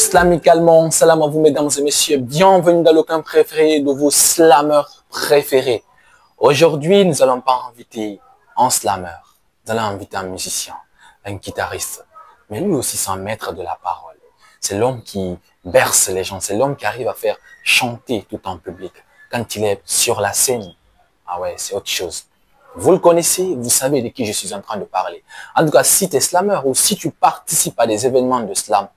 Slamicalement, salam à vous mesdames et messieurs, bienvenue dans le camp préféré de vos slammeurs préférés. Aujourd'hui, nous allons pas inviter un slammer, nous allons inviter un musicien, un guitariste, mais lui aussi c'est un maître de la parole. C'est l'homme qui berce les gens, c'est l'homme qui arrive à faire chanter tout en public. Quand il est sur la scène, ah ouais, c'est autre chose. Vous le connaissez, vous savez de qui je suis en train de parler. En tout cas, si tu es slammer ou si tu participes à des événements de slam,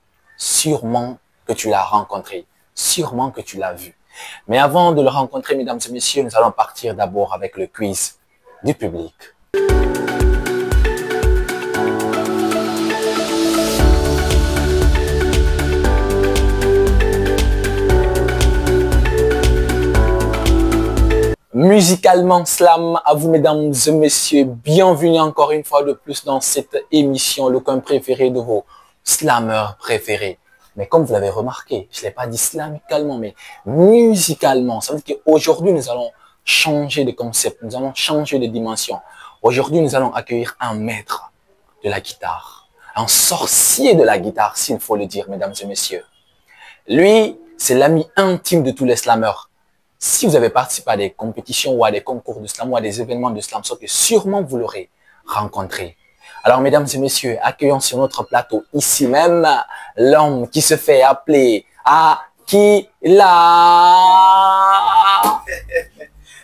sûrement que tu l'as rencontré, sûrement que tu l'as vu. Mais avant de le rencontrer, mesdames et messieurs, nous allons partir d'abord avec le quiz du public. Musicalement slam à vous mesdames et messieurs, bienvenue encore une fois de plus dans cette émission, le coin préféré de vos slammeurs préférés. Mais comme vous l'avez remarqué, je ne l'ai pas dit slamicalement, mais musicalement. Ça veut dire qu'aujourd'hui, nous allons changer de concept, nous allons changer de dimension. Aujourd'hui, nous allons accueillir un maître de la guitare, un sorcier de la guitare, s'il faut le dire, mesdames et messieurs. Lui, c'est l'ami intime de tous les slammeurs. Si vous avez participé à des compétitions ou à des concours de slam ou à des événements de slam, sauf que sûrement vous l'aurez rencontré. Alors, mesdames et messieurs, accueillons sur notre plateau ici même l'homme qui se fait appeler Akila.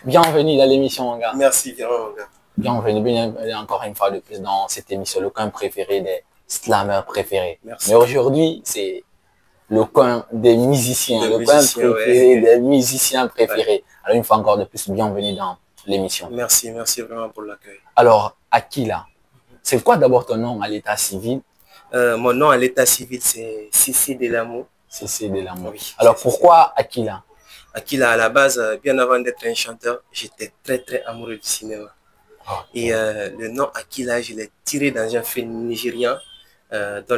Bienvenue dans l'émission, mon gars. Merci, bien, mon gars. Bienvenue encore une fois de plus dans cette émission, le coin préféré des slammers préférés. Merci. Mais aujourd'hui, c'est le coin des musiciens, le coin préféré des musiciens préférés. Ouais. Alors, une fois encore de plus, bienvenue dans l'émission. Merci, merci vraiment pour l'accueil. Alors, Akila, c'est quoi d'abord ton nom à l'état civil? Mon nom à l'état civil, c'est Cissé Delamour. Cissé Delamour. Oui, alors, pourquoi Akila? Akila, à la base, bien avant d'être un chanteur, j'étais très amoureux du cinéma. Oh, et le nom Akila, je l'ai tiré dans un film nigérien. Dont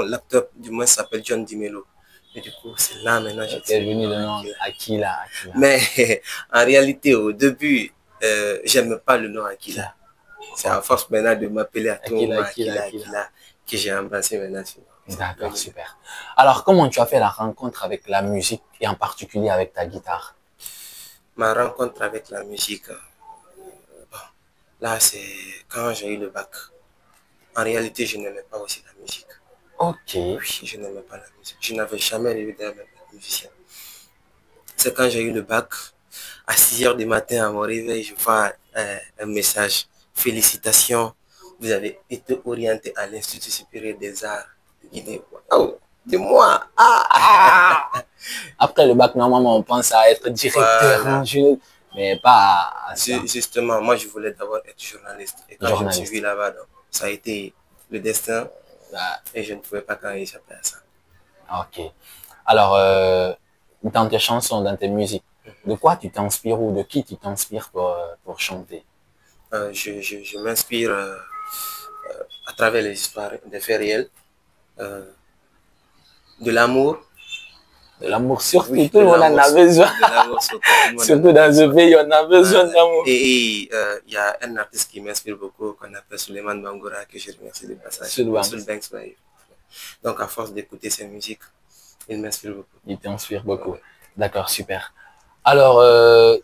l'acteur du moins s'appelle John Dimelo. Et du coup, c'est là maintenant que j'ai venu le nom Akila. Mais en réalité, au début, j'aime pas le nom Akila. C'est à force maintenant de m'appeler à tout moment Akila que j'ai embrassé maintenant. D'accord, super. Alors, comment tu as fait la rencontre avec la musique et en particulier avec ta guitare? Ma rencontre avec la musique, bon, là, c'est quand j'ai eu le bac. En réalité, je n'aimais pas aussi la musique. Ok. Oui, je n'aimais pas la musique. Je n'avais jamais rêvé d'être musicien. C'est quand j'ai eu le bac, à 6 h du matin, à mon réveil, je vois un message. Félicitations, vous avez été orienté à l'Institut supérieur des arts de Guinée. Oh, de moi. Après le bac, normalement, on pense à être directeur, voilà. Mais pas à ça. Justement, moi, je voulais d'abord être journaliste. Et quand je me suis vu là-bas, ça a été le destin et je ne pouvais pas quand échapper à ça. Ok. Alors, dans tes chansons, dans tes musiques, de quoi tu t'inspires ou de qui tu t'inspires pour chanter? Je m'inspire à travers les histoires, des faits réels, de l'amour. De l'amour, surtout, oui, tout le monde en a besoin. Surtout dans ce pays, on a besoin d'amour. Et il y a un artiste qui m'inspire beaucoup, qu'on appelle Suleiman Bangoura, que je remercie de passage. Donc, à force d'écouter ses musiques, il m'inspire beaucoup. Il t'inspire beaucoup. Ouais. D'accord, super. Alors,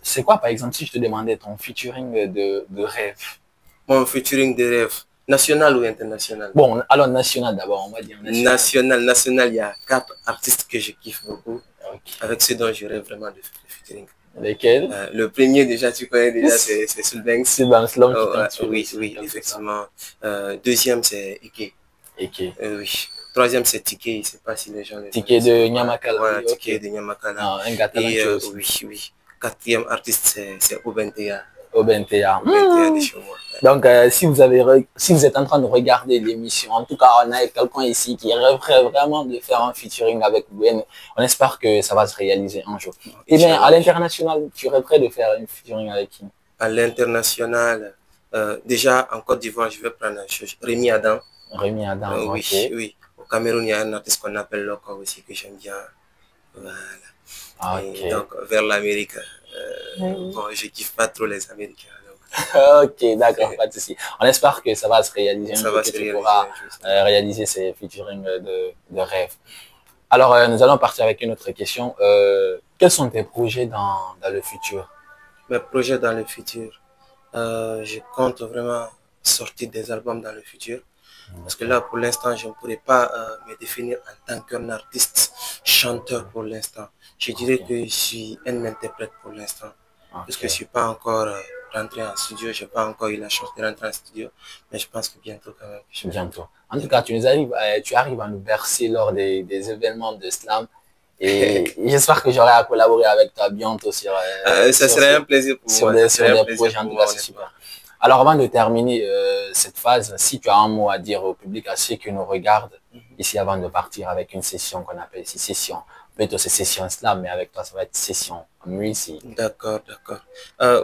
c'est quoi, par exemple, si je te demandais ton featuring de rêve? Mon featuring de rêve, national ou international? Bon, alors national d'abord, on va dire. National, il y a 4 artistes que je kiffe beaucoup, avec ceux dont je rêve vraiment de faire le featuring. Lesquels? Le premier, déjà, tu connais déjà, c'est Sulbanks. Sulbanks, l'homme qui oui, effectivement. Deuxième, c'est Ike. Ike. Oui. Troisième, c'est Tike, je ne sais pas si les gens... Tike de Nyamakala. Ouais, Tike de Nyamakala. Un gars talentueux aussi. Oui. Quatrième artiste, c'est Obentea. Obentea. Obentea de chez moi. Donc, si vous êtes en train de regarder l'émission, en tout cas, on a quelqu'un ici qui rêverait vraiment de faire un featuring avec vous. On espère que ça va se réaliser un jour. Et bien, à l'international, tu rêverais de faire un featuring avec qui? À l'international, déjà, en Côte d'Ivoire, je vais prendre Rémi Adam. Rémi Adam, oui, oui. Au Cameroun, il y a un artiste qu'on appelle Loco aussi, que j'aime bien. Voilà. Et donc, vers l'Amérique, bon, je kiffe pas trop les Américains. Donc. Ok, d'accord, pas de souci. On espère que ça va se réaliser. Ça va se réaliser. Tu pourras réaliser ces featuring de rêve. Alors, nous allons partir avec une autre question. Quels sont tes projets dans le futur? Mes projets dans le futur, je compte vraiment sortir des albums dans le futur. Parce que là, pour l'instant, je ne pourrais pas me définir en tant qu'un artiste chanteur pour l'instant. Je dirais que je suis un interprète pour l'instant. Parce que je ne suis pas encore rentré en studio, je n'ai pas encore eu la chance de rentrer en studio. Mais je pense que bientôt quand même. Bientôt. En tout cas, tu arrives à nous bercer lors des événements de slam. Et j'espère que j'aurai à collaborer avec toi bientôt sur... ça serait un plaisir pour moi. Sur des projets, en tout cas, c'est super. Alors, avant de terminer cette phase, si tu as un mot à dire au public, à ceux qui nous regardent, ici, avant de partir avec une session qu'on appelle ici session, plutôt c'est session slam, mais avec toi, ça va être session musique. D'accord, d'accord.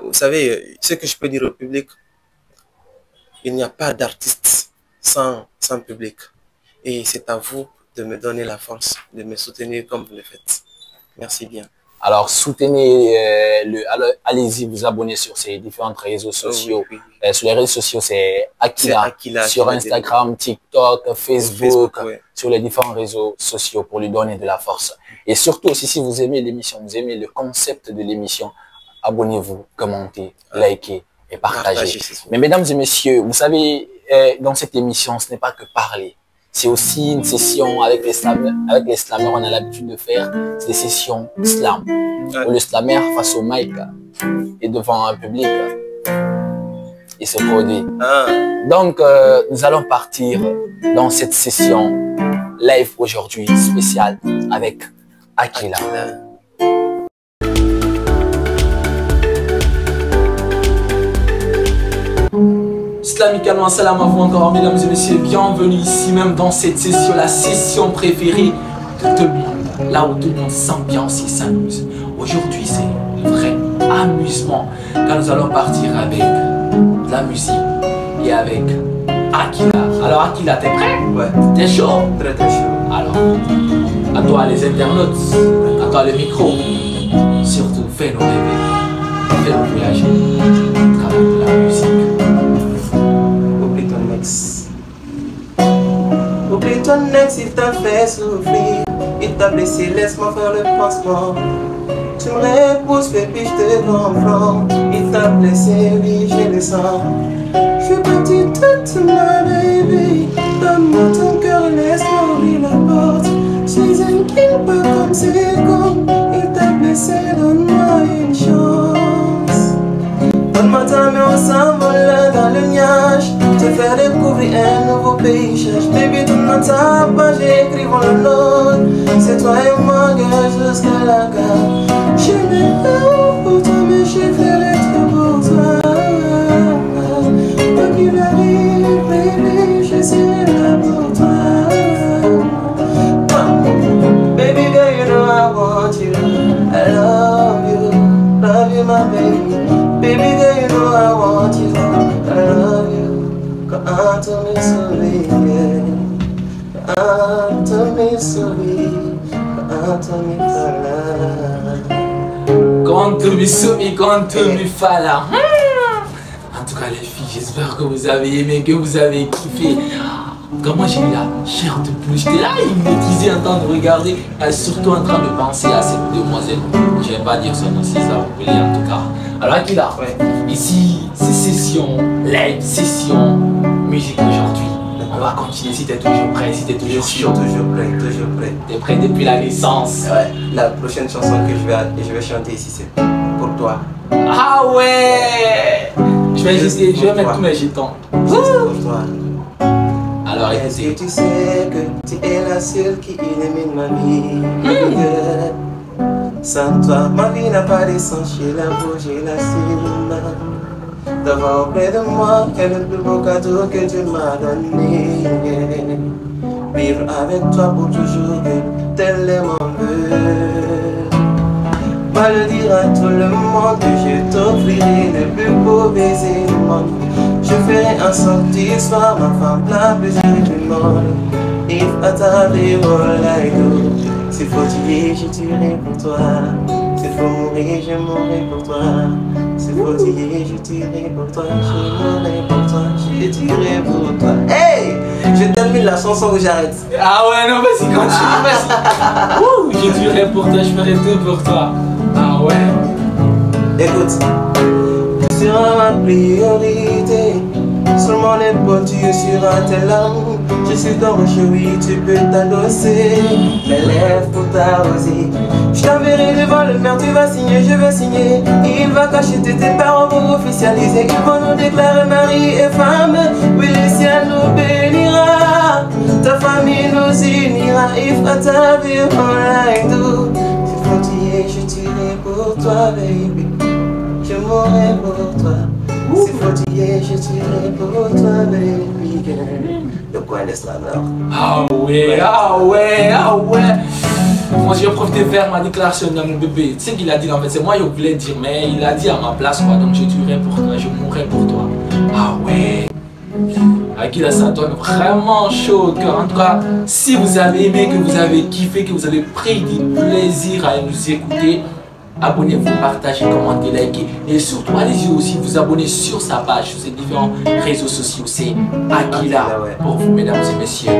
Vous savez, ce que je peux dire au public, il n'y a pas d'artiste sans public. Et c'est à vous de me donner la force, de me soutenir comme vous le faites. Merci bien. Alors, soutenez, allez-y, vous abonner sur ces différents réseaux sociaux. Oui. Sur les réseaux sociaux, c'est Akila. Sur Instagram, TikTok, Facebook, ouais. Sur les différents réseaux sociaux pour lui donner de la force. Et surtout aussi, si vous aimez l'émission, vous aimez le concept de l'émission, abonnez-vous, commentez, likez et partagez. Mais mesdames et messieurs, vous savez, dans cette émission, ce n'est pas que parler. C'est aussi une session avec les slameurs. Avec les slameurs, on a l'habitude de faire des sessions slam. Où le slammer face au mic et devant un public, il se produit. Donc, nous allons partir dans cette session live aujourd'hui spéciale avec Akila. Amicalement, salam à vous encore, mesdames et messieurs, bienvenue ici même dans cette session, la session préférée de tout le monde, là où tout le monde s'ambiance et s'amuse. Aujourd'hui, c'est le vrai amusement, car nous allons partir avec de la musique et avec Akila. Alors Akila, t'es prêt? Ouais. T'es chaud? Très très chaud. Alors, à toi les internautes, à toi le micro, surtout fais-nous rêver, fais-nous voyager à travers de la musique. Oublie ton ex, il t'a fait souffrir. Il t'a blessé, laisse-moi faire le pansement. Tu me repousses, baby, je te comprends. Il t'a blessé, oui, j'ai le sang. Je suis parti toute ma baby. Donne-moi ton cœur, laisse-moi ouvrir la porte. Je suis un king, pas comme c'est comme. Il t'a blessé, donne-moi une chance. Donne-moi ta main, on s'envole dans le nuage. Te faire découvrir un nouveau paysage. Baby, tout dans ta page, écrivons le nôtre. C'est toi et moi, gars, jusqu'à la gare. J'ai mes peurs pour toi, mais j'ai fait tout pour toi. Quoi qu'il arrive, baby, je serai là pour toi. Baby girl, you know I want you. I love you, my baby. Baby girl, you know I want you. I love you. Quand on me sourit, quand on me sourit, quand on me fala. Quand on me sourit, quand on me fala. En tout cas les filles, j'espère que vous avez aimé, que vous avez kiffé. Comment j'ai eu la chair de poule. J'étais là, hypnotisé en train de regarder, surtout en train de penser à cette demoiselle. Je ne vais pas dire son nom si ça vous plaît en tout cas. Alors Akila, ici c'est session live, session musique aujourd'hui. On va continuer si tu es toujours prêt, si tu es toujours chaud. Toujours prêt, toujours prêt. Tu es prêt depuis la naissance. Ouais, la prochaine chanson que je vais chanter ici c'est pour toi. Ah ouais, je vais mettre tous mes jetons. Juste pour toi. Alors est-ce que tu sais que tu es la seule qui illumine ma vie? Sans toi, ma vie n'a pas de sens, j'ai la peau, j'ai la cime. D'avoir auprès de moi est le plus beau cadeau que Dieu m'a donné. Vivre avec toi pour toujours, tel est mon but. Pas le dire à tout le monde que je t'offrirai le plus beau baiser du monde. Je ferai en sorte que tu sois ma femme la plus jolie du monde. If I tell all I do, s'il faut tuer, je tuerai pour toi. S'il faut mourir, je mourrai pour toi. S'il faut tuer, je tuerai pour toi. Je mourrai pour toi, je tuerai pour toi. Hey! Je termine la chanson que j'arrête. Ah ouais, non, vas-y, continue, vas-y. je tuerai pour toi, je ferai tout pour toi. Ah ouais. Écoute, tu seras ma priorité. Sur mon épaule, tu seras tes larmes. Je suis ton rocher, oui, tu peux t'adosser. Mes lèvres pour t'arroser. Je t'enverrai devant le maire, tu vas signer, je vais signer. Il va cacher tes parents pour officialiser. Ils vont nous déclarer mari et femme. Oui, le ciel nous bénira. Ta famille nous unira. Il fera ta vie online doux. Si fatigué, je tuerai pour toi, baby. Je mourrai pour toi. Si fatigué, je tuerai pour toi, baby girl. Le coin de Slammer. Ah ouais, ah ouais, ah ouais. Moi j'ai profité de faire ma déclaration à mon bébé. Tu sais qu'il a dit en fait, c'est moi je voulais dire, mais il a dit à ma place quoi. Donc je tuerai pour toi, je mourrai pour toi. Ah ouais. Akila, ça donne vraiment chaud au cœur. En tout cas, si vous avez aimé, que vous avez kiffé, que vous avez pris du plaisir à nous écouter, abonnez-vous, partagez, commentez, likez. Et surtout, allez-y aussi vous abonner sur sa page, sur ses différents réseaux sociaux. C'est Akila pour vous, mesdames et messieurs.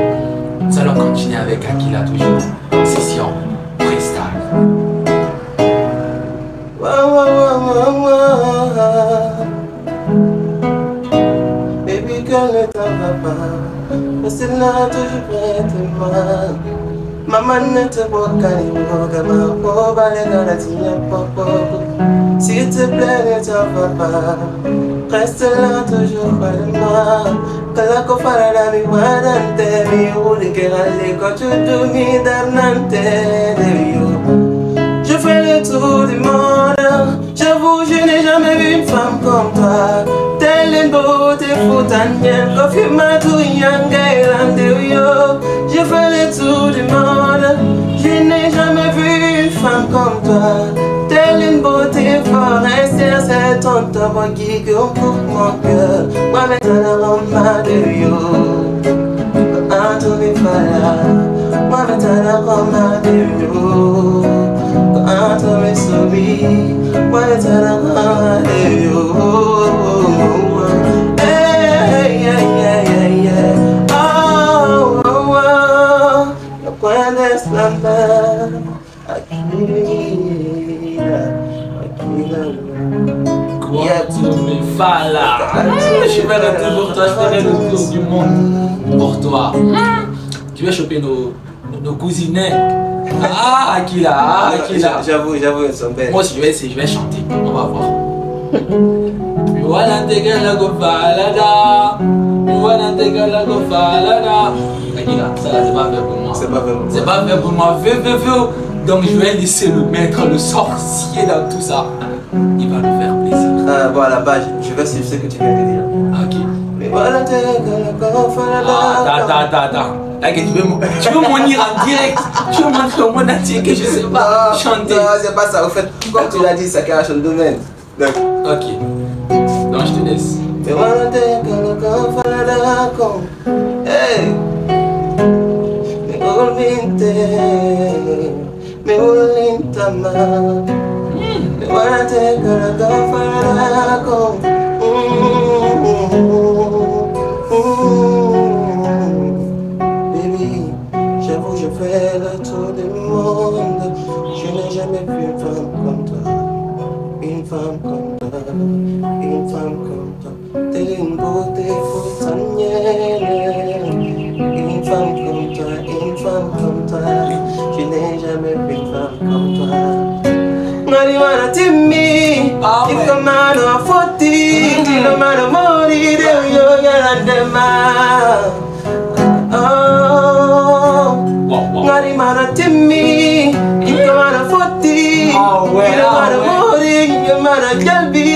Nous allons continuer avec Akila toujours. Session freestyle. Baby girl, ne t'en va pas. Reste là, toujours près de moi. Maman ne te voit qu'à l'immobilier, oh, balai dans la tienne, papa. S'il te plaît, ne t'en va pas. Reste là, toujours près de moi. Quand la cofara la mi guardante, mi roule que râle quand tu dormis dans l'ante. Je fais le tour du monde. J'avoue, je n'ai jamais vu une femme comme toi. Telle une beauté foutanienne, confirme tout yo. Je fais le tour du monde. Je n'ai jamais vu une femme comme toi. Telle une beauté forestière, c'est ton tabac qui coupe mon cœur. Moi maintenant ma de yo. Quand tu me fais moi maintenant ma de yo. Quand tu me souris, moi maintenant ma de yo. Hey, yeah, yeah, yeah, yeah. Oh, oh, oh. Le coin de Slammer. Quoi tu me fais là? Je ferai tout pour toi, je ferai le tour du monde pour toi. Tu vas choper nos cousinets. Ah, Akila, ah, Akila. J'avoue, elles sont belles. Moi aussi, je vais essayer, je vais chanter. On va voir. Voilà, t'es la gofalada. Voilà, t'es la gofalada. Akila, ça là, c'est pas fait pour moi. C'est pas fait pour moi. C'est pas fait pour moi. Donc je vais laisser le maître, le sorcier dans tout ça. Il va nous faire plaisir. Bon, à la base, je vais suivre ce que tu viens de dire. Ok. Mais voilà, t'es Attends. Tu veux m'en dire en direct? Tu veux montrer au monde entier que je sais pas chanter? Non, c'est pas ça. Au fait, comme tu l'as dit, ça cache le domaine. Donc. Ok. Donc je te laisse. Mais voilà, t'es hey! Me volinte más. Me guardaste con la faraco. Baby, j'avoue, je fais le tour du monde. Je n'ai jamais vu une femme comme toi. Une femme comme toi. Une femme comme toi. T'es une beauté foutanière. Une femme comme toi. Une femme comme toi. Je n'ai jamais vu une femme comme toi. Marijuana Timmy, if a man of 40, if a man of money, they're young and them. Oh, Marijuana Timmy, if a man of 40, if a man of money, if a man of Jalbi.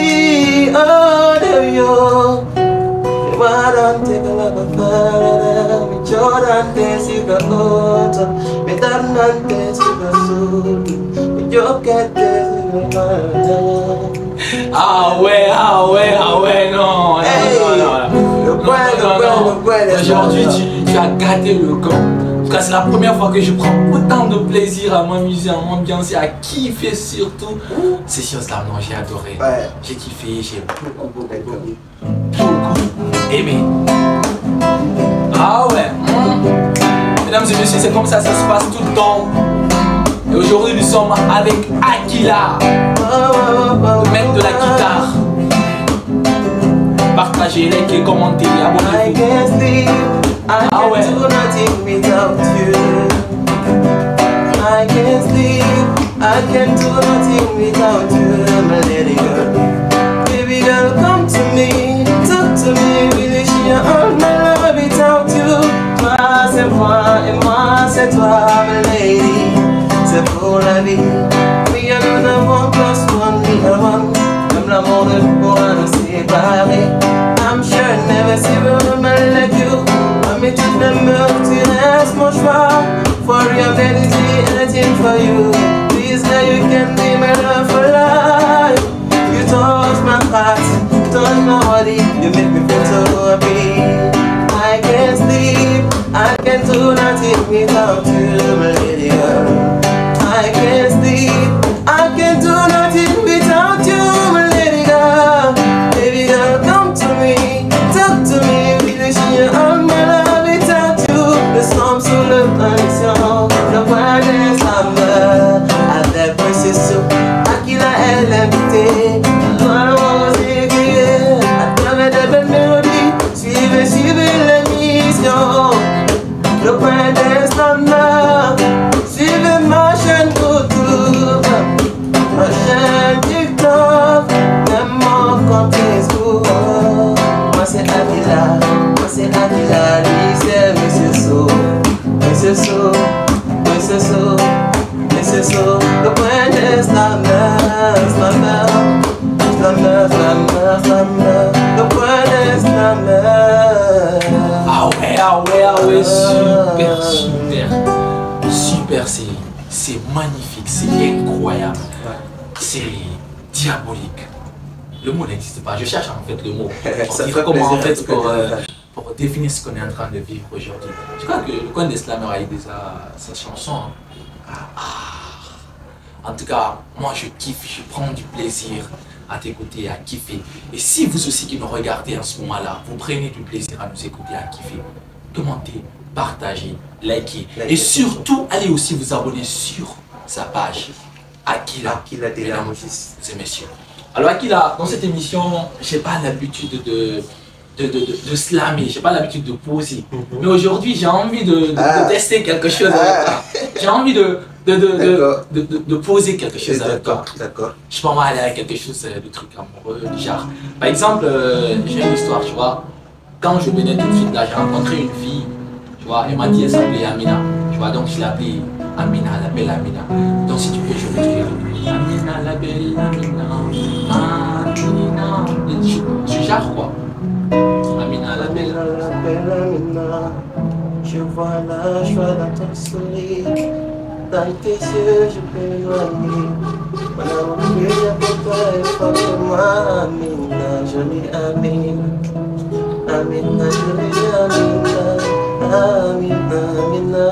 Oh, they're young. Why don't take a lot of fire? Me Jordan days you got water, me Darnan days you got soul, me Joker days you got Ah ouais, non. Aujourd'hui, tu as gâté le camp. En tout cas, c'est la première fois que je prends autant de plaisir à m'amuser, à m'ambiancer, à kiffer surtout. C'est sur Slam, non, j'ai adoré. Ouais. J'ai kiffé, j'ai beaucoup aimé. Ah ouais. Mesdames et messieurs, c'est comme ça se passe tout le temps. Et Et aujourd'hui, nous sommes avec Aquila, le mec de la guitare. Partagez, likez, commentez, abonnez-vous. Ah ouais. I can't sleep, I can't do nothing without you, my lady girl. Baby girl, come to me, talk to me, really share all my love without you. Toi et moi c'est toi, my lady. C'est pour la vie. We are gonna one plus one, we are one. Comme l'amour ne pourra nous séparer. I'm sure never see a woman like you. Mais toute la meurtre, tu restes mon choix. For your vanity, anything for you. Please, now you can be my love for life. You touch my heart, you touch my body. You make me feel so happy. I can't sleep, I can't do nothing without you, my lady girl. I can't sleep, I can't do nothing without you, my lady girl. Baby girl, come to me, talk to me. Really share all my love without you. The storm sous le connexion, le point des flammes. Avec précision, Aquila est l'invité. Dans le monde écrié, à travers des belles mélodies. Suivez la mission. Le point des flammes. Suivez ma chaîne YouTube, ma chaîne TikTok, même mon compte Facebook. Moi c'est Aquila, lui c'est Monsieur So, Monsieur So, Monsieur So, Monsieur So. Le point des slammers, le point des slammers. Ah ouais, super, c'est magnifique, c'est incroyable, c'est diabolique. Le mot n'existe pas, je cherche en fait le mot pour dire comment en fait pour définir ce qu'on est en train de vivre aujourd'hui. Je crois que le coin des slammers a eu déjà sa chanson. En tout cas, moi je kiffe, je prends du plaisir à t'écouter, à kiffer. Et si vous aussi qui nous regardez en ce moment-là, vous prenez du plaisir à nous écouter, à kiffer, commentez, partagez, likez. Et surtout, allez aussi vous abonner sur sa page. Aquila mesdames et messieurs. Alors Aquila, dans cette émission, j'ai pas l'habitude de slammer, j'ai pas l'habitude de poser. Mais aujourd'hui, j'ai envie de tester quelque chose avec toi. J'ai envie de poser quelque chose avec toi. D'accord. Je peux aller avec quelque chose de truc amoureux, du genre. Par exemple, j'ai une histoire, tu vois. Quand je venais tout de suite là, j'ai rencontré une fille, tu vois, elle m'a dit elle s'appelait Amina. Tu vois, donc je l'ai appelée Amina, la belle Amina. Donc si tu veux, je vais te dire Amina, la belle Amina, Amina. Tu genre quoi? Amina, la belle Amina. Je vois la joie dans ton sourire. Dans tes yeux, je peux éloigner. Mon amour brille pour toi et fort pour moi. Amina, jolie Amina. Amina, jolie Amina. Amina.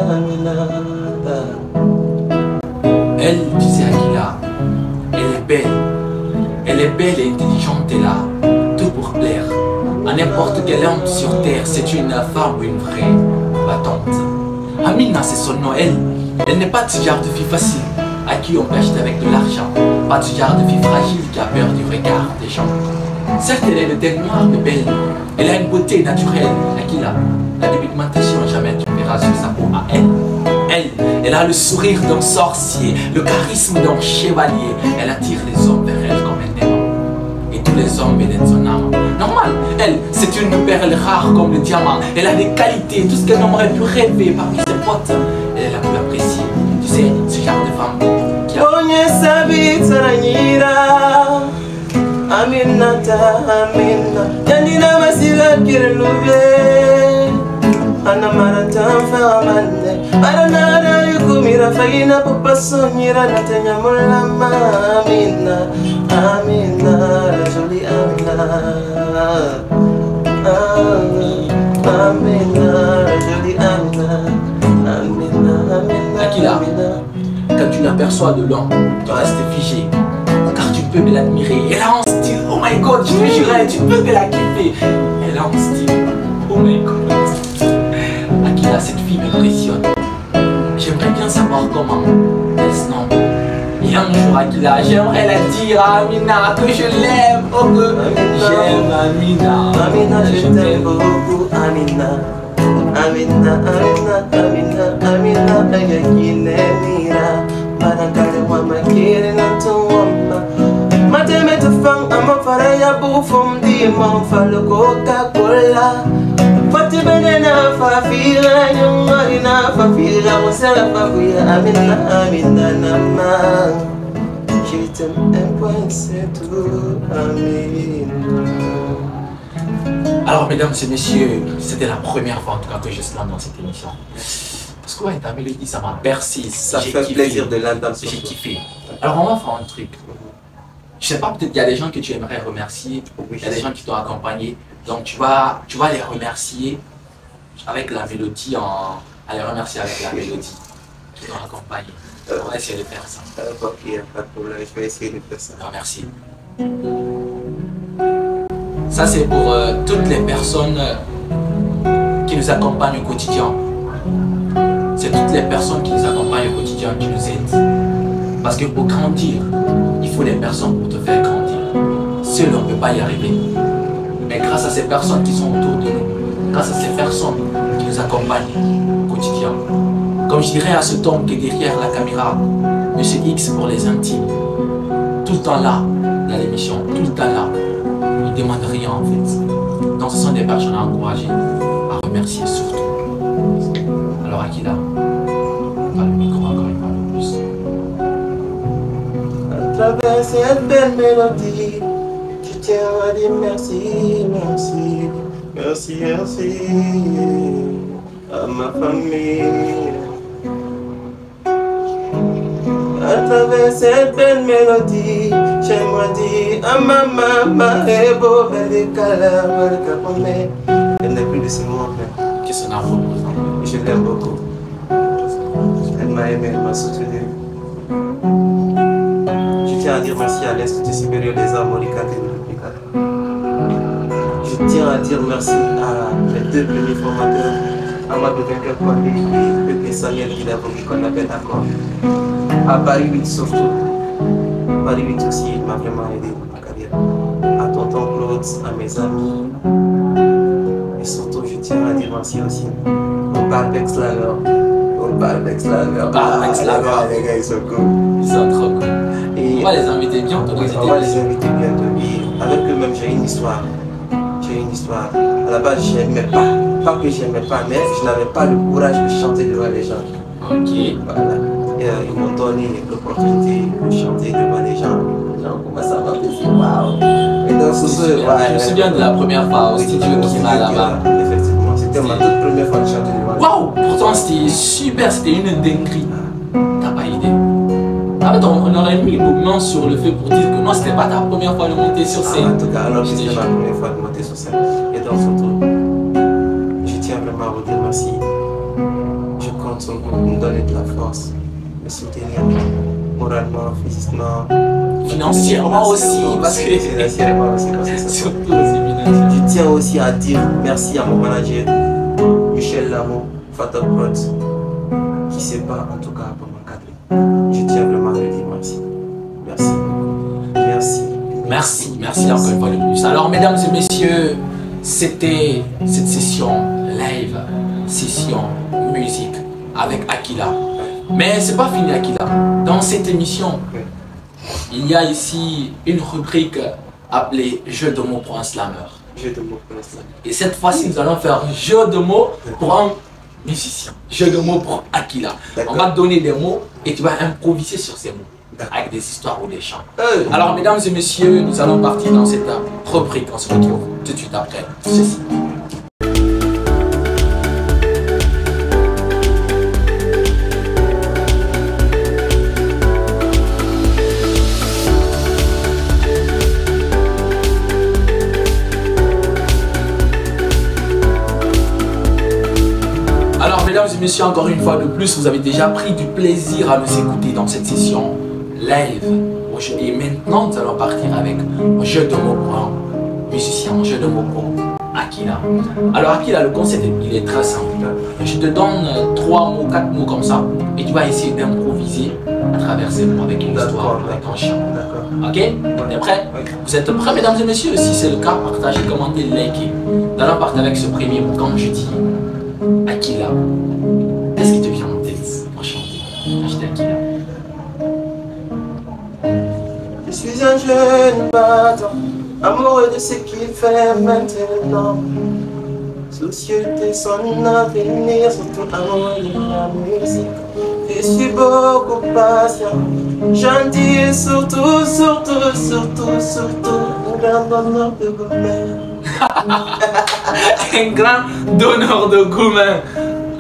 Elle, tu sais Aquila, elle est belle et intelligente et là, tout pour plaire. À n'importe quel homme sur terre, c'est une femme ou une vraie battante. Amina, c'est son nom, elle n'est pas de ce genre de fille facile, à qui on peut acheter avec de l'argent. Pas de ce genre de fille fragile qui a peur du regard des gens. Certes, elle est de teint noir mais belle. Elle a une beauté naturelle. Aquila, la dépigmentation jamais tu verras sur sa peau à elle. Elle a le sourire d'un sorcier, le charisme d'un chevalier. Elle attire les hommes vers elle comme un aimant. Et tous les hommes bénissent son âme. Normal, elle, c'est une perle rare comme le diamant. Elle a des qualités, tout ce qu'un homme aurait pu rêver parmi ses potes. Elle est la plus appréciée. Tu sais, ce genre de femme qui a... Aminata, Amina, Yanina Masila Kirluve, Anamarata Faramane, Aranara Yukumira Fagina Papa Sonira Natanya Mulama, Amina, Amina, la jolie Amina, Amina, la jolie Amina, Amina. Aquila, quand tu l'aperçois de loin, tu restes figé. Car tu peux me l'admirer. Elle a un style, oh my god, je te jurais, tu peux me la kiffer. Elle a un style, oh my god. Aquila, cette fille m'impressionne. J'aimerais bien savoir comment elle laisse, non. Et un jour, Akila, j'aimerais la dire à Amina que je l'aime, oh que j'aime Amina. Amina, je t'aime beaucoup, Amina. Amina, Amina, Amina, Amina, Ayakine Mira. Madangare wa makiri na tuwamba. Mateme tufang ama faraya bufum di mafalo Coca-Cola. Fati benena fafira nyungarina fafira musala fafuya Amina, Amina nama. Je t'aime un point, c'est tout, Amina. Alors, mesdames et messieurs, c'était la première fois en tout cas que je slame dans cette émission. Parce que ouais, ta mélodie, ça m'a bercé. Ça fait plaisir de l'entendre. J'ai kiffé. Alors, on va faire un truc. Je sais pas, peut-être qu'il y a des gens que tu aimerais remercier. Il y a des gens qui t'ont accompagné. Donc, tu vas les remercier avec la mélodie, à les remercier avec la mélodie qui t'ont accompagné. On va essayer de faire ça. Ok, pas de problème, je vais essayer de faire ça. Alors, merci. Ça, c'est pour toutes les personnes qui nous accompagnent au quotidien. C'est toutes les personnes qui nous accompagnent au quotidien, qui nous aident. Parce que pour grandir, il faut des personnes pour te faire grandir. Seul, on ne peut pas y arriver. Mais grâce à ces personnes qui sont autour de nous, grâce à ces personnes qui nous accompagnent au quotidien, comme je dirais à cet homme qui est derrière la caméra, Monsieur X pour les intimes, tout le temps là, dans l'émission, tout le temps là. Ils ne demandent rien en fait. Donc ce sont des personnes à encourager, à remercier surtout. Alors Akila, pas le micro encore une fois de plus. À travers cette belle mélodie, je tiens à dire merci, merci, merci, merci à ma famille. À travers cette belle mélodie, j'aimerais dire à ma maman, et beau, belle calme, elle n'est plus de ce monde. Qu'est-ce qu'on a représenté? Je l'aime beaucoup. Elle m'a aimé, elle m'a soutenu. Je tiens à dire merci à l'Institut supérieur des arts Morikate de Lupika. Je tiens à dire merci à mes deux premiers formateurs, Amadou Vainqueur Kwame et Pepe Samuel Guidavogi qu'on appelle Accord. À Paris 8 surtout. Paris 8 aussi, il m'a vraiment aidé dans ma carrière. À tonton Claude, à mes amis. Et surtout, je tiens à dire merci aussi au Barbex Lager. Au Barbex Lager. Barbex Lager. Les gars, ils sont cool. Ils sont trop cool. Et on va les inviter bientôt. On va les inviter bientôt. Et avec eux-mêmes, j'ai une histoire. J'ai une histoire. À la base, je n'aimais pas. Pas que je n'aimais pas, mais je n'avais pas le courage de chanter devant les gens. Ok. Voilà. Ils m'ont donné l'opportunité de chanter devant les gens. Les gens commencent à m'applaudir. Waouh! Et donc, je me souviens de la première fois au studio qui m'a là-bas. Effectivement, c'était ma toute première fois que je chantais devant. Waouh! Pourtant, c'était super, c'était une dinguerie. T'as pas idée. En fait, on aurait mis nos mains sur le feu pour dire que non, c'était pas ta première fois de monter sur scène. En tout cas, alors c'était ma première fois de monter sur scène. Et donc, surtout, je tiens vraiment à vous dire merci. Je compte sur vous pour me donner de la force, me soutenir moralement, physiquement, financièrement aussi, parce que financièrement aussi, parce que ça surtout aussi. Je tiens aussi à dire merci à mon manager, Michel Lamo, Fata Prod, qui se bat en tout cas pour m'encadrer. Je tiens vraiment à lui dire merci. Merci. Merci. Merci encore une fois de plus. Alors, mesdames et messieurs, c'était cette session live, session musique avec Akila. Mais c'est pas fini, Akila. Dans cette émission, il y a ici une rubrique appelée Jeu de mots pour un slammer. Jeu de mots pour un slammer. Et cette fois-ci, nous allons faire jeu de mots pour un musicien. Jeu de mots pour Akila. On va te donner des mots et tu vas improviser sur ces mots avec des histoires ou des chants. Alors, mesdames et messieurs, nous allons partir dans cette rubrique. On se retrouve tout de suite après ceci. Mesdames et messieurs, encore une fois de plus, vous avez déjà pris du plaisir à nous écouter dans cette session live. Et maintenant, nous allons partir avec un jeu de mots pour un musicien, un jeu de mots pour Akila. Alors Akila, le concept il est très simple. Je te donne 3 mots, 4 mots comme ça et tu vas essayer d'improviser à travers ces mots avec une histoire, avec un chien. Ok? T'es prêt? Vous êtes prêts mesdames et messieurs? Si c'est le cas, partagez, commentez, likez. Nous allons partir avec ce premier mot. Quand je dis Akila, qu'est-ce qui te vient en tête pour chanter? Quand je dis Akila. Je suis un jeune battant, amoureux de ce qu'il fait maintenant. Soucieux de son avenir, surtout amoureux de la musique. Je suis beaucoup patient, gentil et surtout, un grand donneur de gourmet. Un grand donneur de commun.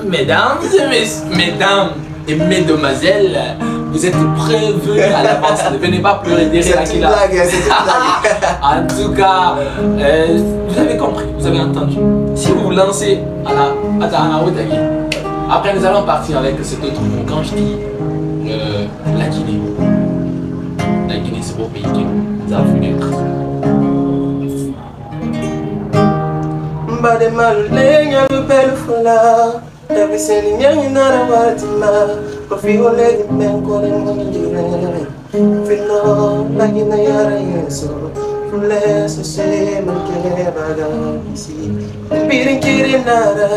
Mesdames et mesdemoiselles, vous êtes prévenus à l'avance. Ne venez pas pleurer derrière Akila. C'est une blague. En tout cas, vous avez compris, vous avez entendu. Si vous vous lancez à la route, après nous allons partir avec cet autre mot. Quand je dis la Guinée, c'est beau pays qui nous a vu naître. Mbade malulenga lupelu fula Every single young nara watima Kofi olegi menkole munjire Fino lagina yara yeso Fule sose mankele baga isi Mbirin kiri nara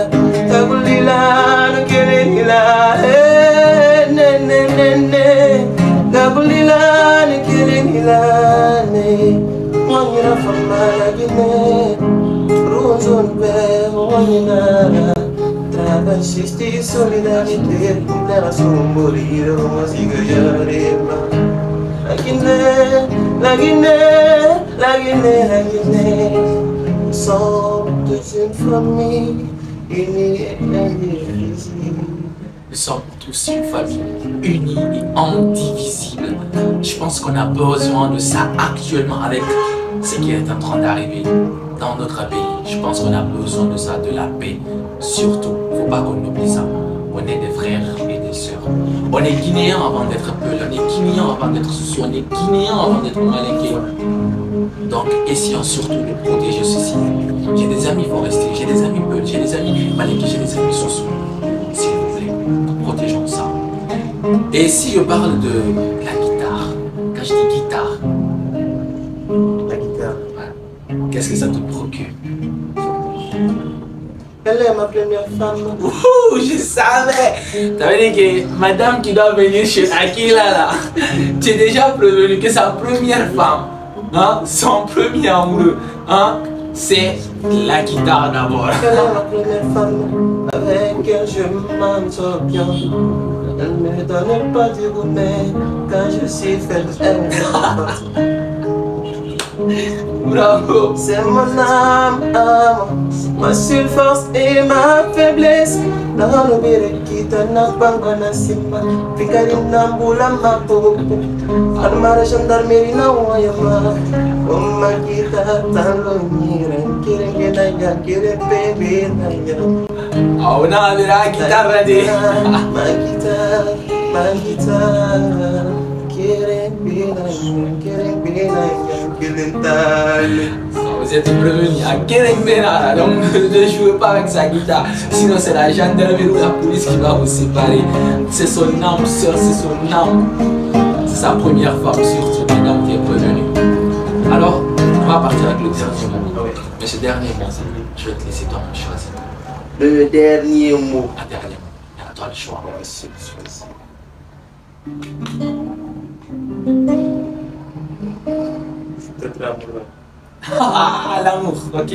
Gabulila nukere nila Ne Gabulila nukere nila Ne Mwanyira fama lagine Zone vert, on y a travail, justice, solidarité, libération, mourir, musique, la Guinée, nous sommes tous une famille, unie et indivisible. Nous sommes tous une famille unie et indivisible. Je pense qu'on a besoin de ça actuellement avec ce qui est en train d'arriver dans notre pays. Je pense qu'on a besoin de ça, de la paix. Surtout, il ne faut pas qu'on oublie ça. On est des frères et des sœurs. On est Guinéens avant d'être Peul. On est Guinéens avant d'être Soussou. On est Guinéens avant d'être Malinké. Donc, essayons surtout de protéger ceci. J'ai des amis forestiers, j'ai des amis Peul, j'ai des amis Malinké, j'ai des amis Soussou. S'il vous plaît, protégeons ça. Et si je parle de la guitare, quand je dis guitare, la guitare, qu'est-ce que ça te procure? Elle est ma première femme. Ouh, je savais. T'avais dit que madame qui doit venir chez Akila là, tu es déjà prévenu que sa première femme, hein, son premier amoureux, hein, c'est la guitare d'abord. Elle est ma première femme, avec elle je m'entends bien. Elle ne me donne pas du goût, mais quand je suis faible, elle me donne. Bravo. C'est mon âme, ma seule force et ma faiblesse. Dans le bire qui t'en a bangana simba, Fikari nambula mapo, Almara gendarmerie na wayama, Oma kita talo nire, Kirenge na ya, kire bebe na ya. Ah, on a de la guitare ready. Ma guitare, kire bebe na ya. Vous êtes prévenus à Kérengbena, donc ne jouez pas avec sa guitare, sinon c'est la gendarmerie ou la police qui va vous séparer. C'est son âme, sœur, c'est son âme. C'est sa première femme, surtout, mesdames, qui est prévenue. Alors, on va partir avec le dernier mot. Mais ce dernier mot, je vais te laisser toi choisir. Le dernier mot. Un dernier mot. À toi le choix. Ah, l'amour, ok.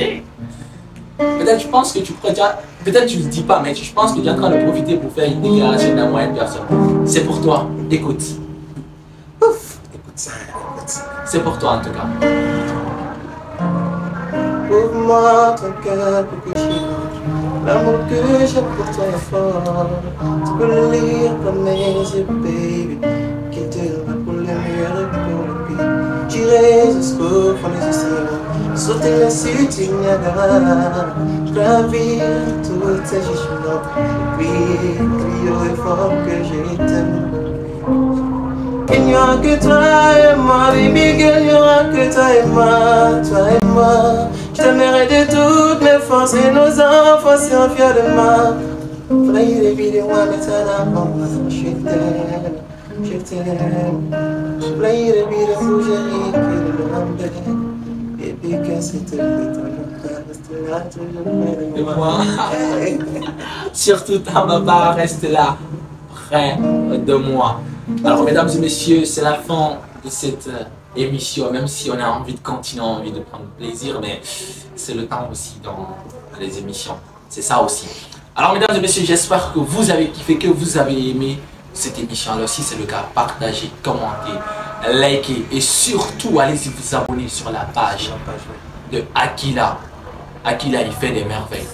Peut-être tu penses que tu pourrais déjà, peut-être tu ne le dis pas, mais je pense que tu es en train de profiter pour faire une déclaration d'amour à une personne. C'est pour toi, écoute. Ouf, écoute ça, écoute ça. C'est pour toi en tout cas. Ouvre-moi ton cœur pour que je l'amour que j'ai pour toi est fort. Tu peux le lire comme mes yeux, baby. Qui te donnera pour le meilleur et pour le pire. J'irai jusqu'au fond des océans, sauter la cité Niagara, gravir toutes ces jugements, et puis crier haut et fort que je t'aime. Il n'y aura que toi et moi, baby girl, il n'y aura que toi et moi, toi et moi. Je t'aimerai de toutes mes forces et nos enfants seront fiers de moi. Je t'aime. De moi. Surtout ta papa reste là, près de moi. Alors, mesdames et messieurs, c'est la fin de cette émission, même si on a envie de continuer, envie de prendre plaisir, mais c'est le temps aussi dans les émissions. C'est ça aussi. Alors, mesdames et messieurs, j'espère que vous avez kiffé, que vous avez aimé cette émission. Alors, si c'est le cas, partagez, commentez, likez et surtout, allez-y vous abonner sur la page de Aquila. Aquila, il fait des merveilles.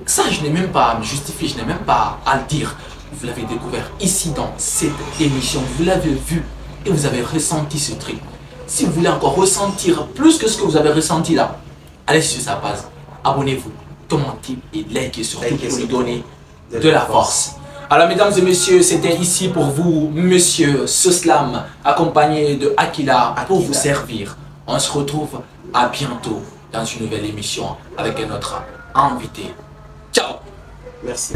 Ça, je n'ai même pas à me justifier, je n'ai même pas à le dire. Vous l'avez découvert ici dans cette émission, vous l'avez vu et vous avez ressenti ce truc. Si vous voulez encore ressentir plus que ce que vous avez ressenti là, allez sur sa page, abonnez-vous, commentez et likez surtout pour lui donner de la force. Alors mesdames et messieurs, c'était ici pour vous, monsieur Soslam, accompagné de Aquila pour vous servir. On se retrouve à bientôt dans une nouvelle émission avec un autre invité. Ciao. Merci.